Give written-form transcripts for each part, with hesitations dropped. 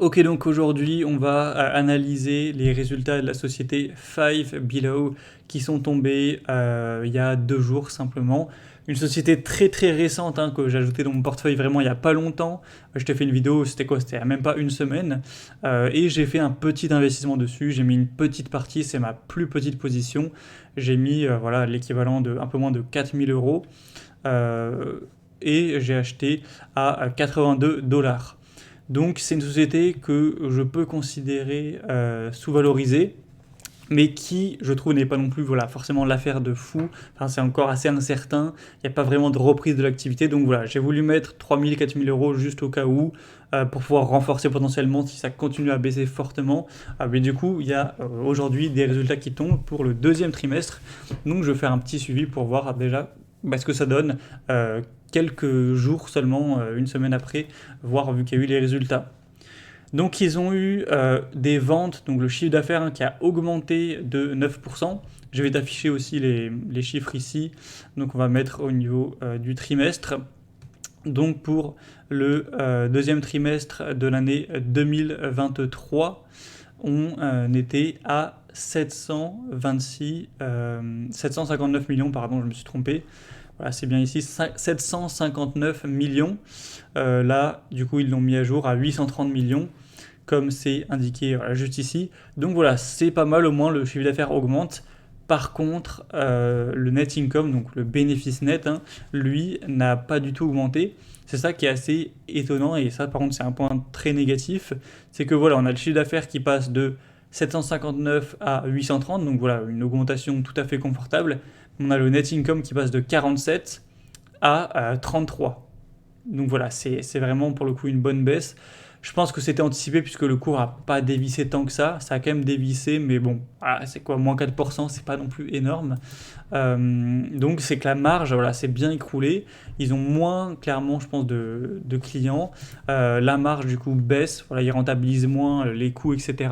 Ok, donc aujourd'hui, on va analyser les résultats de la société Five Below qui sont tombés il y a 2 jours simplement. Une société très très récente hein, que j'ai ajoutée dans mon portefeuille vraiment il n'y a pas longtemps. Je t'ai fait une vidéo, c'était quoi? C'était il y a même pas une semaine. Et j'ai fait un petit investissement dessus. J'ai mis une petite partie, c'est ma plus petite position. J'ai mis voilà, l'équivalent de un peu moins de 4 000 euros. Euh, et j'ai acheté à 82 dollars. Donc c'est une société que je peux considérer sous-valorisée, mais qui, je trouve, n'est pas non plus voilà, forcément l'affaire de fou. Enfin, c'est encore assez incertain, il n'y a pas vraiment de reprise de l'activité. Donc voilà, j'ai voulu mettre 3 000 4 000 euros juste au cas où, pour pouvoir renforcer potentiellement si ça continue à baisser fortement. Mais du coup, il y a aujourd'hui des résultats qui tombent pour le deuxième trimestre. Donc je vais faire un petit suivi pour voir déjà ce que ça donne quelques jours seulement, une semaine après, voir vu qu'il y a eu les résultats. Donc ils ont eu des ventes, donc le chiffre d'affaires hein, qui a augmenté de 9%. Je vais t'afficher aussi les chiffres ici. Donc on va mettre au niveau du trimestre. Donc pour le deuxième trimestre de l'année 2023, on était à 759 millions, pardon, je me suis trompé. Voilà, c'est bien ici, 759 millions. Là, du coup, ils l'ont mis à jour à 830 millions comme c'est indiqué voilà, juste ici. Donc voilà, c'est pas mal, au moins le chiffre d'affaires augmente. Par contre, le net income, donc le bénéfice net, hein, lui, n'a pas du tout augmenté. C'est ça qui est assez étonnant, et ça par contre c'est un point très négatif, c'est que voilà, on a le chiffre d'affaires qui passe de 759 à 830, donc voilà, une augmentation tout à fait confortable. On a le net income qui passe de 47 à 33. Donc voilà, c'est vraiment pour le coup une bonne baisse. Je pense que c'était anticipé puisque le cours a pas dévissé tant que ça. Ça a quand même dévissé, mais bon, voilà, c'est quoi, moins 4%, c'est pas non plus énorme. Donc c'est que la marge, voilà, c'est bien écroulé. Ils ont moins, clairement, je pense, de clients. La marge, du coup, baisse. Voilà, ils rentabilisent moins les coûts, etc.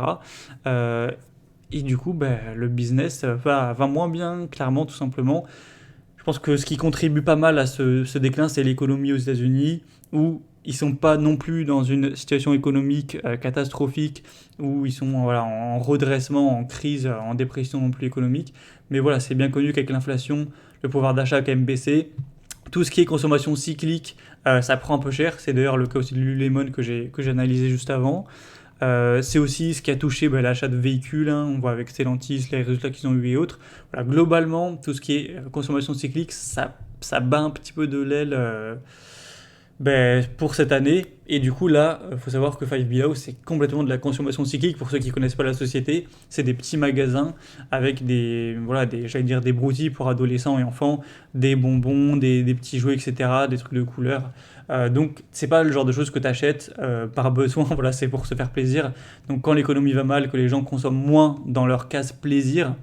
Et du coup, le business va moins bien, clairement, tout simplement. Je pense que ce qui contribue pas mal à ce déclin, c'est l'économie aux États-Unis, où ils sont pas non plus dans une situation économique catastrophique, où ils sont voilà, en redressement, en crise, en dépression non plus économique. Mais voilà, c'est bien connu qu'avec l'inflation, le pouvoir d'achat a quand même baissé. Tout ce qui est consommation cyclique, ça prend un peu cher. C'est d'ailleurs le cas aussi de Lululemon que j'ai analysé juste avant. C'est aussi ce qui a touché l'achat de véhicules, hein, on voit avec Stellantis les résultats qu'ils ont eu et autres. Voilà, globalement, tout ce qui est consommation cyclique, ça bat un petit peu de l'aile pour cette année. Et du coup, là, il faut savoir que Five Below, c'est complètement de la consommation cyclique. Pour ceux qui ne connaissent pas la société, c'est des petits magasins avec j'allais dire des broutilles pour adolescents et enfants, des bonbons, des petits jouets, etc., des trucs de couleur. Donc, c'est pas le genre de choses que tu achètes par besoin, voilà, c'est pour se faire plaisir. Donc, quand l'économie va mal, que les gens consomment moins dans leur case plaisir,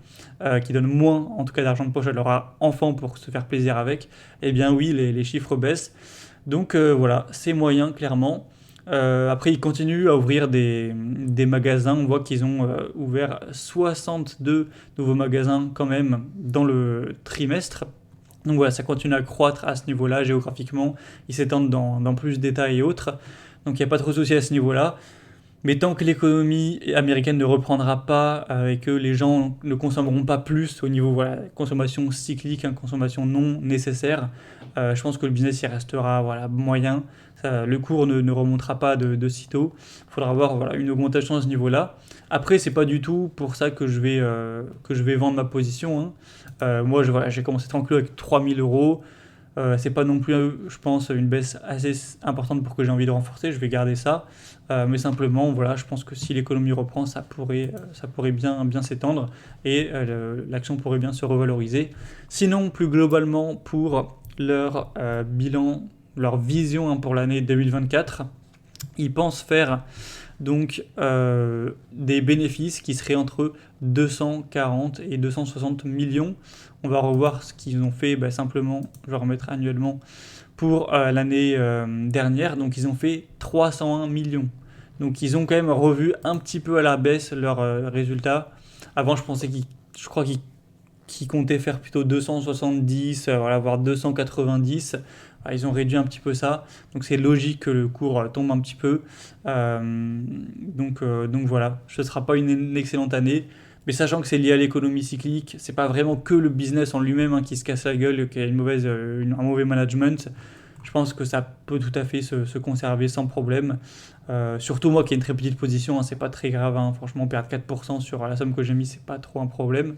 qui donnent moins, en tout cas, d'argent de poche à leurs enfants pour se faire plaisir avec, eh bien oui, les chiffres baissent. Donc voilà, c'est moyen clairement. Après, ils continuent à ouvrir des magasins. On voit qu'ils ont ouvert 62 nouveaux magasins quand même dans le trimestre. Donc voilà, ça continue à croître à ce niveau-là géographiquement. Ils s'étendent dans plus d'États et autres. Donc il n'y a pas trop de soucis à ce niveau-là. Mais tant que l'économie américaine ne reprendra pas et que les gens ne consommeront pas plus au niveau voilà, consommation cyclique, hein, consommation non nécessaire, je pense que le business il restera voilà, moyen. Le cours ne remontera pas de sitôt. Il faudra avoir voilà, une augmentation à ce niveau-là. Après, c'est pas du tout pour ça que je vais vendre ma position, hein. Moi, voilà, j'ai commencé tranquille avec 3 000 euros. C'est pas non plus, je pense, une baisse assez importante pour que j'ai envie de renforcer. Je vais garder ça. Mais simplement, voilà, je pense que si l'économie reprend, ça pourrait bien s'étendre et l'action pourrait bien se revaloriser. Sinon, plus globalement, pour leur bilan, leur vision hein, pour l'année 2024, ils pensent faire donc des bénéfices qui seraient entre 240 et 260 millions. On va revoir ce qu'ils ont fait simplement, je vais remettre annuellement, pour l'année dernière. Donc ils ont fait 301 millions. Donc ils ont quand même revu un petit peu à la baisse leurs résultats. Avant je crois qu'ils comptaient faire plutôt 270, voilà, voire 290. Ils ont réduit un petit peu ça, donc c'est logique que le cours tombe un petit peu. Donc voilà, ce ne sera pas une excellente année. Mais sachant que c'est lié à l'économie cyclique, c'est pas vraiment que le business en lui-même qui se casse la gueule, qui a un mauvais management. Je pense que ça peut tout à fait se conserver sans problème. Surtout moi qui ai une très petite position, c'est pas très grave. Franchement, perdre 4% sur la somme que j'ai mis, c'est pas trop un problème.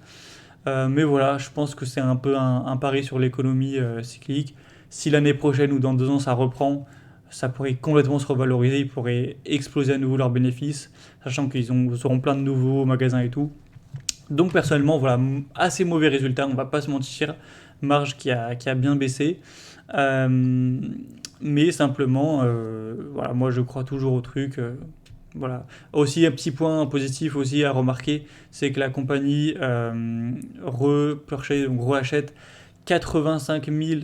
Mais voilà, je pense que c'est un peu un pari sur l'économie cyclique. Si l'année prochaine ou dans 2 ans ça reprend, ça pourrait complètement se revaloriser, ils pourraient exploser à nouveau leurs bénéfices, sachant qu'ils auront plein de nouveaux magasins et tout. Donc personnellement, voilà, assez mauvais résultat, on va pas se mentir, marge qui a bien baissé. Euh, mais simplement, voilà, moi je crois toujours au truc. Voilà. Aussi, un petit point positif aussi à remarquer, c'est que la compagnie donc reachète 85 000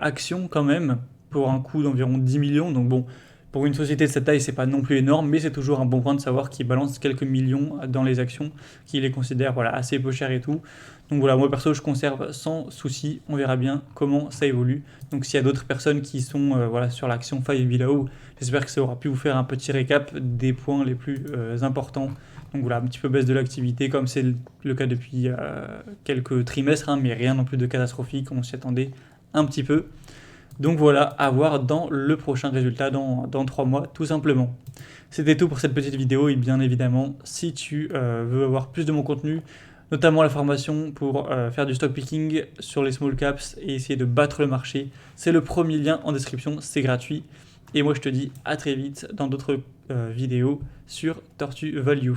actions quand même, pour un coût d'environ 10 millions. Donc bon, pour une société de cette taille, c'est pas non plus énorme, mais c'est toujours un bon point de savoir qu'ils balancent quelques millions dans les actions, qu'ils les considèrent voilà, assez peu chères et tout. Donc voilà, moi perso, je conserve sans souci. On verra bien comment ça évolue. Donc s'il y a d'autres personnes qui sont voilà, sur l'action 5 Below, j'espère que ça aura pu vous faire un petit récap des points les plus importants. Donc voilà, un petit peu baisse de l'activité, comme c'est le cas depuis quelques trimestres, mais rien non plus de catastrophique, on s'y attendait un petit peu. Donc voilà, à voir dans le prochain résultat, dans 3 mois, tout simplement. C'était tout pour cette petite vidéo, et bien évidemment, si tu veux avoir plus de mon contenu, notamment la formation pour faire du stock picking sur les small caps et essayer de battre le marché, c'est le premier lien en description, c'est gratuit. Et moi je te dis à très vite dans d'autres vidéos sur Tortue Value.